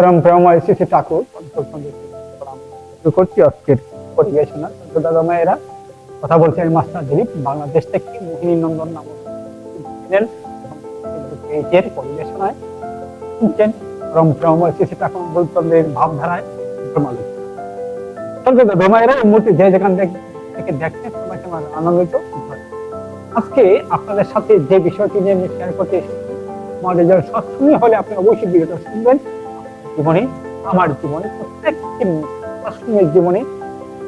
পরম প্রেমময় শ্রী শ্রী ঠাকুর শুরু করছি আজকের পরিবেশনা। দাদা মায়েরা কথা বলছেন মাস্টার দিলীপ বাংলাদেশ থেকে মোহিনী নন্দন নামক পেজের পরিবেশনায় শুনছেন পরম প্রেমময় শ্রী শ্রী ঠাকুর বৈতন্ত্রের ভাবধারায় দাদা মায়েরা এই মুহূর্তে যে যেখান থেকে দেখছেন সবাই সবাই আনন্দিত। আজকে আপনাদের সাথে যে বিষয়টি নিয়ে আমি শেয়ার করতে এসেছি, আমাদের যারা সৎসঙ্গী হলে আপনি অবশ্যই ভিডিওটা শুনবেন। জীবনে আমার জীবনে প্রত্যেকটি সৎসঙ্গের জীবনে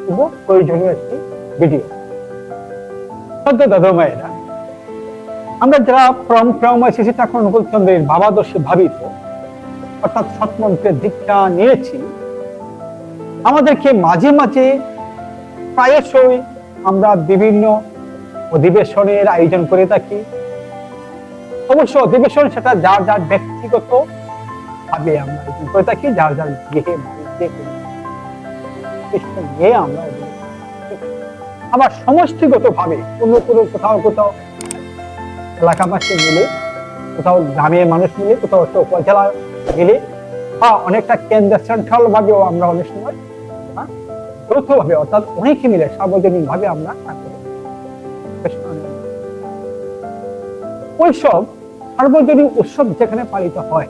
খুব প্রয়োজনীয় একটি ভিডিও। দাদা মায়েরা, আমরা যারা পরম প্রেমময় শ্রী শ্রী ঠাকুর অনুকূলচন্দ্রের ভাবাদর্শে ভাবিত অর্থাৎ সৎমন্ত্রের দীক্ষা নিয়েছি, আমাদেরকে মাঝে মাঝে প্রায়শই আমরা বিভিন্ন অধিবেশনের আয়োজন করে থাকি। অবশ্য অধিবেশন সেটা যার যার ব্যক্তিগত ভাবে আমরা আয়োজন করে থাকি, যার যার গৃহে নিয়ে আমরা আবার সমষ্টিগত ভাবে কোনো কোনো কোথাও কোথাও এলাকাবাসী মিলে, কোথাও গ্রামের মানুষ মিলে, কোথাও উপজেলা মিলে, বা অনেকটা কেন্দ্র সেন্ট্রাল ভাবেও আমরা অনেক সময় যৌথ ভাবে অর্থাৎ অনেকে মিলে সার্বজনীন ভাবে আমরা ওইসব সার্বজনীন উৎসব যেখানে পালিত হয়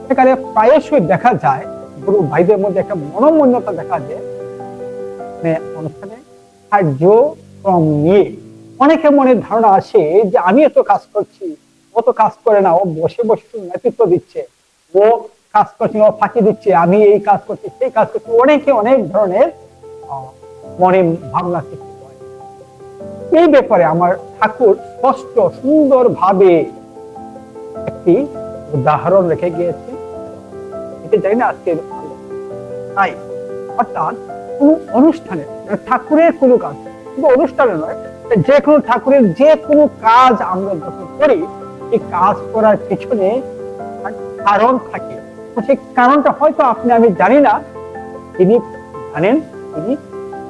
সেখানে প্রায়শই দেখা যায় গুরু ভাইদের মধ্যে একটা মনোমান্যতা দেখা যায়। অনুষ্ঠানে কার্যক্রম নিয়ে অনেকের মনে ধারণা আসে যে আমি এত কাজ করছি, ও তো কাজ করে না, ও বসে বসে নেতৃত্ব দিচ্ছে, ও কাজ করছে, ও ফাঁকি দিচ্ছে, আমি এই কাজ করছি সেই কাজ করছি। অনেকে অনেক ধরনের মনে ভাবনা সৃষ্টি হয়। এই ব্যাপারে আমার ঠাকুর স্পষ্ট সুন্দর ভাবে একটি উদাহরণ রেখে গিয়েছে। এটা জানি না আজকে তাই অর্থাৎ কোন অনুষ্ঠানে ঠাকুরের কোনো কাজ, কিন্তু অনুষ্ঠানে নয়, যে কোনো ঠাকুরের যে কোনো কাজ আমরা যখন করি, এই কাজ করার পিছনে কারণ থাকে। সেই কারণটা হয়তো আপনি আমি জানি না, তিনি জানেন। তিনি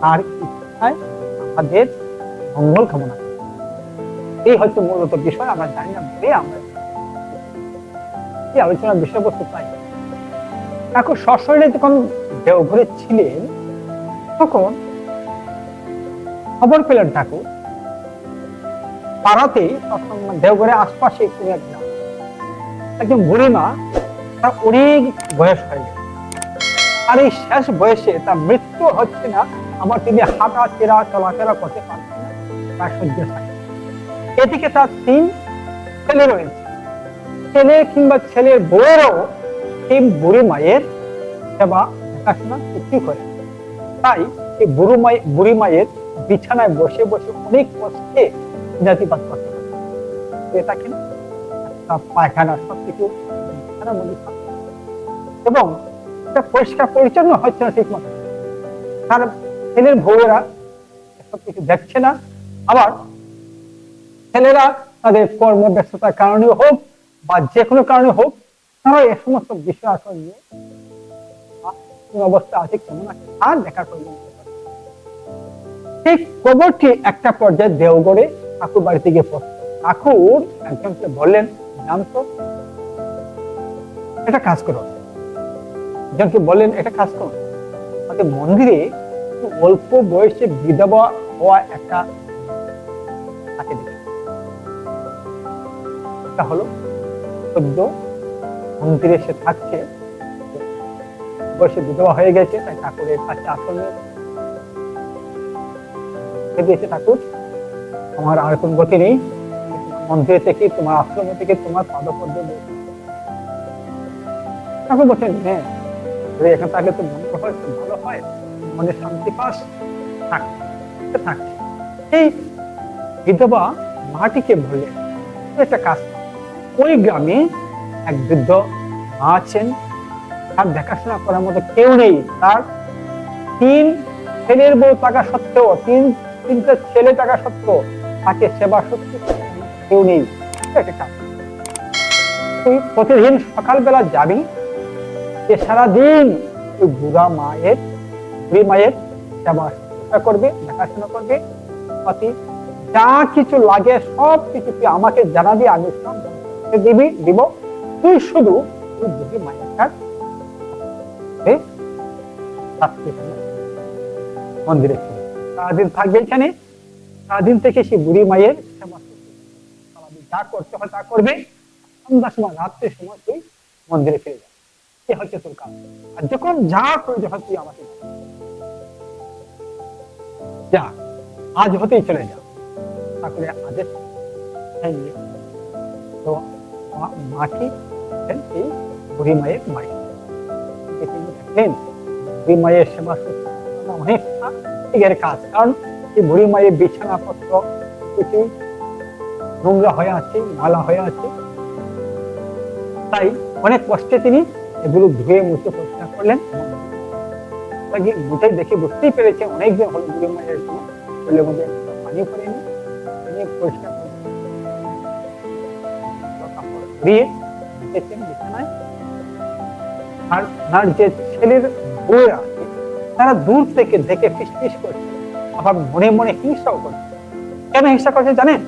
তার ইচ্ছায় আমাদের মঙ্গল কামনা করেন। এই হচ্ছে মূলত বিষয়, আমরা জানি না বলে আমরা এই আলোচনার বিষয়বস্তু পাই। ঠাকুর সশরীরে যখন দেওঘরে ছিলেন তখন খবর পেলেন ঠাকুর পাড়াতেই, দেওঘরের আশপাশে কোনো এক গ্রাম, একজন বুড়িমা, তার অনেক বয়স হয়ে গেছে, আর এই শেষ বয়সে তার মৃত্যু হচ্ছে না, আবার তিনি হাঁটা চেরা চলাফেরা করতে পারছেন না, তার সহ্য থাকে। এদিকে তার 3 ছেলে রয়েছে, ছেলে কিংবা ছেলের বউয়েরও এই বুড়ি মায়ের সেবা দেখাশোনা কিছুই করে। তাই এই বুড়ি মায়ের বিছানায় বসে বসে অনেক কষ্টে জাতিপাত করতে থাকে, পায়খানা সবকিছু বিছানার মধ্যে এবং পরিষ্কার পরিচ্ছন্ন হচ্ছে না ঠিক মতো। তার ছেলের বউয়েরা সবকিছু দেখছে না, আবার ছেলেরা তাদের কর্ম ব্যস্ততার কারণে হোক বা যে কোনো কারণে হোক, তারা এই সমস্ত বিষয় আসল নিয়ে কোন অবস্থা আছে, কেমন আছে আর দেখার প্রয়োজন। এই খবরটি একটা পর্যায়ে দেওঘরে ঠাকুর বাড়িতে গিয়ে পড়ল। ঠাকুর একজনকে বললেন, জানতো একটা কাজ করো, একজনকে বললেন একটা কাজ করো, আমাদের মন্দিরে অল্প বয়সে বিধবা হওয়া একটা আছে, একটা হলো সদ্য মন্দিরে সে থাকছে, বয়সে বিধবা হয়ে গেছে, তাই ঠাকুরের কাছে আসলে দিয়েছে, ঠাকুর আমার আর কোন গতি নেই, মন্দিরে থেকে তোমার আশ্রমে থেকে তোমার পাদপদ্ম। ঠাকুর বলছেন, হ্যাঁ এখানে থাকলে তো মনে হয় ভালো হয়, মনে শান্তি পাস, থাক। এই বিধবা মাটিকে বললেন একটা কাজ, ওই গ্রামে এক বৃদ্ধ মা আছেন, তার দেখাশোনা করার মতো কেউ নেই, তার 3 ছেলের বউ থাকা সত্ত্বেও, 3টা ছেলে থাকা সত্ত্বেও তাকে সেবা সত্যি কেউ নেই। একটা কাজ, তুই প্রতিদিন সকালবেলা যাবি, যে সারাদিন ওই বুড়ি মায়ের সেবা করবে, দেখাশোনা করবে, যা কিছু লাগে সব কিছু তুই আমাকে জানাবি, আমি সব দিব। তুই শুধু বুড়ি মায়ের কাজ মন্দিরে ছিল, সারাদিন থাকবে এখানে। সারাদিন থেকে সে বুড়ি মায়ের সেবা করবে, যা করতে হয় তা করবে। সন্ধ্যার সময়, রাত্রের সময় তুই মন্দিরে ফিরে যাবে, এ হচ্ছে তোর কাজ। আর যখন যা প্রয়োজন হয় তুই আমাকে যা, আজ হতেই চলে যা। ঠাকুরের আদেশ তো মাটি এই বুড়ি মায়ের বাড়ি তিনি দেখলেন বুড়ি মায়ের সেবা অনেকটা ঠিকের কাজ। কারণ এই বুড়ি মায়ের বিছানাপত্র কিছু নোংরা হয়ে আছে, নালা হয়ে আছে, তাই অনেক কষ্টে তিনি এগুলো ধুয়ে মুছে পরিষ্কার করলেন। মুখে দেখে বুঝতেই পেরেছে অনেকদিন হলো বুড়ি মায়ের শরীরের মধ্যে পানি করেনি, তিনি পরিষ্কার বিছানায়। আর তার যে ছেলের বউয়ের আছে তারা দূর থেকে দেখে ফিসফিস করছে, আবার মনে মনে হিংসাও করছে। কেন হিংসা করছে জানেন?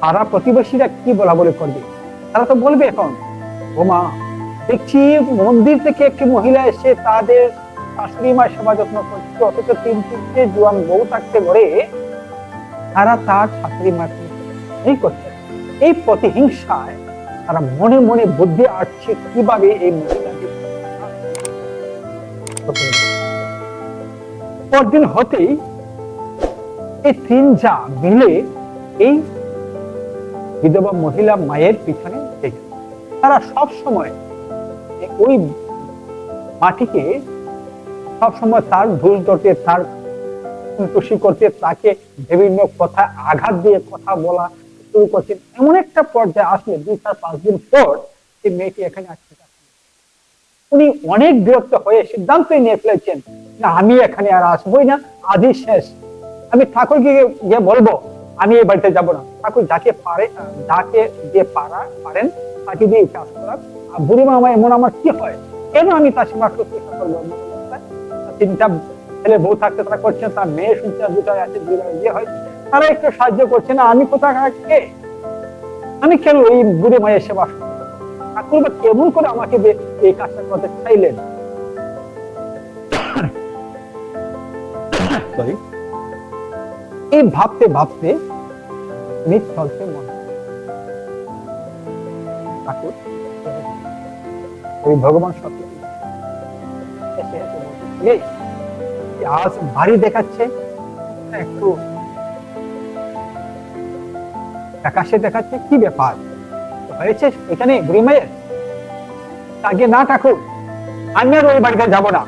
পাড়া প্রতিবেশীরা কি বলা বলে করবে, তারা তো বলবে এখন, ও মা দেখছি মন্দির থেকে একটি মহিলা এসে তাদের শাশুড়ি মায়ের সেবা যত্ন করছে, অথচ 3-4টে জোয়ান বউ থাকতে ঘরে তারা তার শাশুড়ি মাকে এই করছে। এই প্রতিহিংসায় তারা মনে মনে বুদ্ধি আটছে কিভাবে এই মহিলাকে। পরদিন হতেই এই 3 যা মিলে এই বিধবা মহিলা মায়ের পিছনে লেগে, তারা সব সময় ওই মাটিকে সব সময় তার ভুল করতে, তার খুশি করতে, তাকে বিভিন্ন কথা আঘাত দিয়ে কথা বলা শুরু করছেন। এমন একটা পর্যায়ে আসলে 2-4-5 দিন পর এই মেয়েটি এখানে আসতে, উনি অনেক বিরক্ত হয়ে সিদ্ধান্ত নিয়ে ফেলেছেন, না আমি এখানে আর আসবোই না, আজই শেষ। আমি ঠাকুরকে গিয়ে বলবো আমি এই বাড়িতে যাব না। ঠাকুর যাকে পারে, যাকে দিয়ে পারেন তাকে দিয়ে কাজ করার। আর বুড়ি মা আমার এমন আমার কি হয়, কেন আমি তার সেবা শুশ্রূষা করবো? 3টা ছেলে বউ থাকতে তারা করছেন, তার মেয়ে শুনছে 2টা আছে, 2টা বিয়ে হয়, তারা একটু সাহায্য করছে না। আমি কোথায় কে, আমি কেন এই বুড়ি মায়ের সেবা শুশ্রূষা? ঠাকুর বা কেমন করে আমাকে এই কাজটা করতে চাইলেন? এই ভাবতে ভাবতে চলতে মনে ঠাকুর ওই ভগবান সত্য আজ ভারী দেখাচ্ছে, একটু আকাশে দেখাচ্ছে, কি ব্যাপার হয়েছে এখানে বুড়ি মায়ের? আগে না ঠাকুর, আমি আর ওই বাড়িতে যাবো না।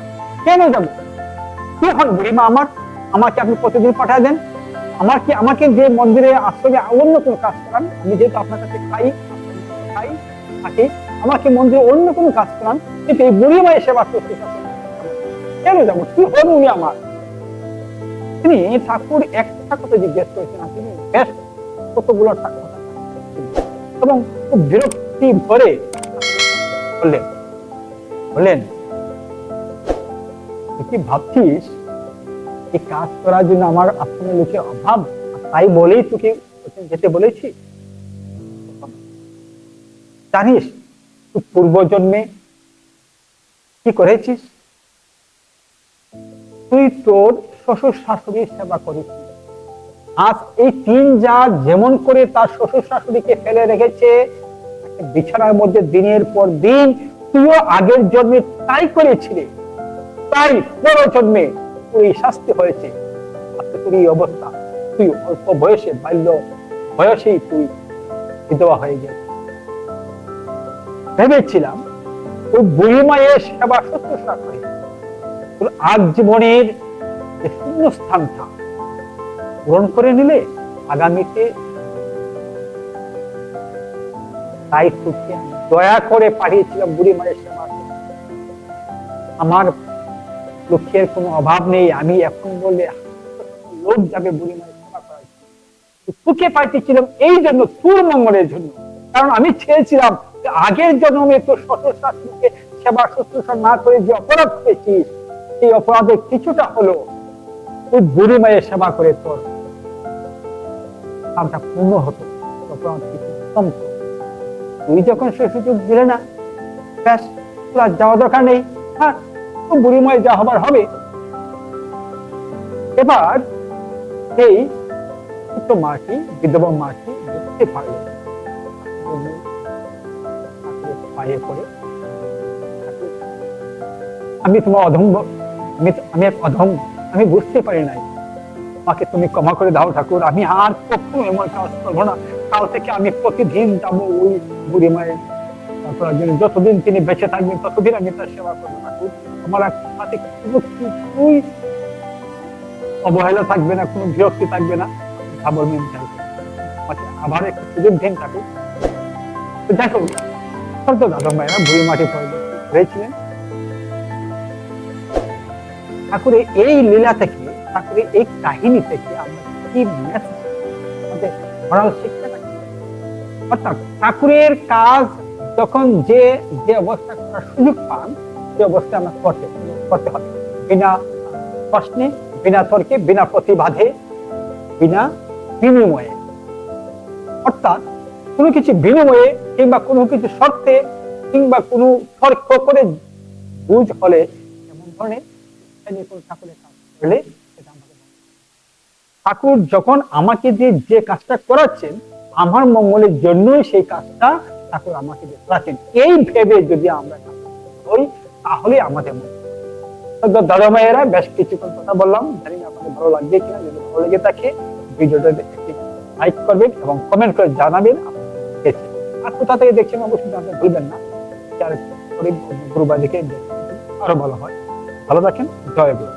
কেন যাবো? কি হন বুড়ি মা আমার? আমাকে আপনি প্রতিদিন পাঠিয়ে দেন। আমাকে যে মন্দিরে আশ্রমে অন্য কোনো কাজ করান, আমি যেহেতু আপনার কাছে খাই থাকি, আমাকে মন্দিরে অন্য কোনো কাজ করান, কিন্তু এই বুড়ি মায়ের সেবা শুশ্রূষা কেন যাবো? কি হন উনি আমার? তিনি ঠাকুর একটা কথা জিজ্ঞেস করেছেন, তিনি বেশ কতগুলো এবং খুব বিরক্তি ভরে বললেন, কি ভাবছিস এই কাজ করার জন্য আমার আশ্রমে লোকের অভাব, তাই বলেই তোকে যেতে বলেছি? জানিস তুই পূর্বজন্মে কি করেছিস? তুই তোর শ্বশুর শাশুড়ির সেবা করেছিস। আজ এই 3 যা যেমন করে তার শ্বশুর শাশুড়িকে ফেলে রেখেছে বিছানার মধ্যে দিনের পর দিন, তুইও আগের জন্মে তাই করেছিলি, তাই পরের জন্মে তুই শাস্তি হয়েছে। আজকে তোর এই অবস্থা, তুই অল্প বয়সে, বাল্য বয়সেই তুই বিধবা হয়ে গেছে। ভেবেছিলাম ওই বুড়ি মায়ের সেবা শুশ্রূষা করে তোর আজ জীবনের যে শূন্য স্থানটা পূরণ করে নিলে আগামীতে, তাই তোকে দয়া করে পাঠিয়েছিলাম বুড়ি মায়ের সেবা। আমার লক্ষ্যের কোনো অভাব নেই, আমি এখন বললে লোক যাবে বুড়ি মায়ের সেবা করার জন্য। তোকে পাঠিয়েছিলাম এই জন্য, তোর মঙ্গলের জন্য। কারণ আমি চেয়েছিলাম আগের জন্মে তোর শ্বশুর শাশুড়িকে সেবা শুশ্রূষা না করে যে অপরাধ করেছিস, সেই অপরাধের কিছুটা হলো তুই বুড়ি মায়ের সেবা করে তোর কামটা পূর্ণ হতো, অপরাধ কিছু কমত। তুই যখন সে সুযোগ দিলে না, ব্যাস তোর যাওয়া দরকার নেই। হ্যাঁ, তো বুড়িমায় যা হবার হবে। এবার এই ছোট্ট মাটি, বিধবা মাটি বুঝতে পারল পায়ে পড়ে, আমি তোমার অধম, আমি এক অধম, আমি বুঝতে পারি নাই, আমাকে তুমি ক্ষমা করে দাও ঠাকুর, আমি আর কখনো এমন কাজ করবো না। কাল থেকে আমি প্রতিদিন যাবো ওই বুড়ি মায়ের করার জন্য, যতদিন তিনি বেঁচে থাকবেন ততদিন আমি তার সেবা করবো ঠাকুর। আমার সাথে কোনো কিছুই অবহেলা থাকবে না, কোনো বিরক্তি থাকবে না। আমাকে আবার একটু সুযোগ দিন ঠাকুর। দেখো ছোট দাদা মায়েরা বুড়ি মাটি হয়েছিলেন। ঠাকুরের এই লীলা থেকে, ঠাকুরের এই কাহিনী থেকে আমরা কি মেসেজ, আমাদের মরাল শিক্ষা থাকে? অর্থাৎ ঠাকুরের কাজ যখন যে যে অবস্থা করার সুযোগ পান, সে অবস্থা আমরা করতে হবে, বিনা প্রশ্নে, বিনা তর্কে, বিনা প্রতিবাদে, বিনা বিনিময়ে। অর্থাৎ কোনো কিছু বিনিময়ে কিংবা কোনো কিছু শর্তে কিংবা কোনো তর্ক করে বুঝ হলে এমন ধরনের ঠাকুরের কাজ করলে সেটা আমাদের ঠাকুর যখন আমাকে যে কাজটা করাচ্ছেন আমার মঙ্গলের জন্যই সেই কাজটা ঠাকুর আমাকে করাচ্ছেন, এই ভেবে যদি আমরা হই তাহলে আমাদের দাদা মায়েরা বেশ কিছুক্ষণ কথা বললাম, জানি না আপনাদের ভালো লাগবে কিনা। যদি ভালো লেগে থাকে ভিডিওটা একটি লাইক করবেন এবং কমেন্ট করে জানাবেন আর কোথা থেকে দেখছেন অবশ্যই জানতে ভুলবেন না। গুরু বা দেখে আরো ভালো হয়। ভালো থাকেন, জয় গুরু।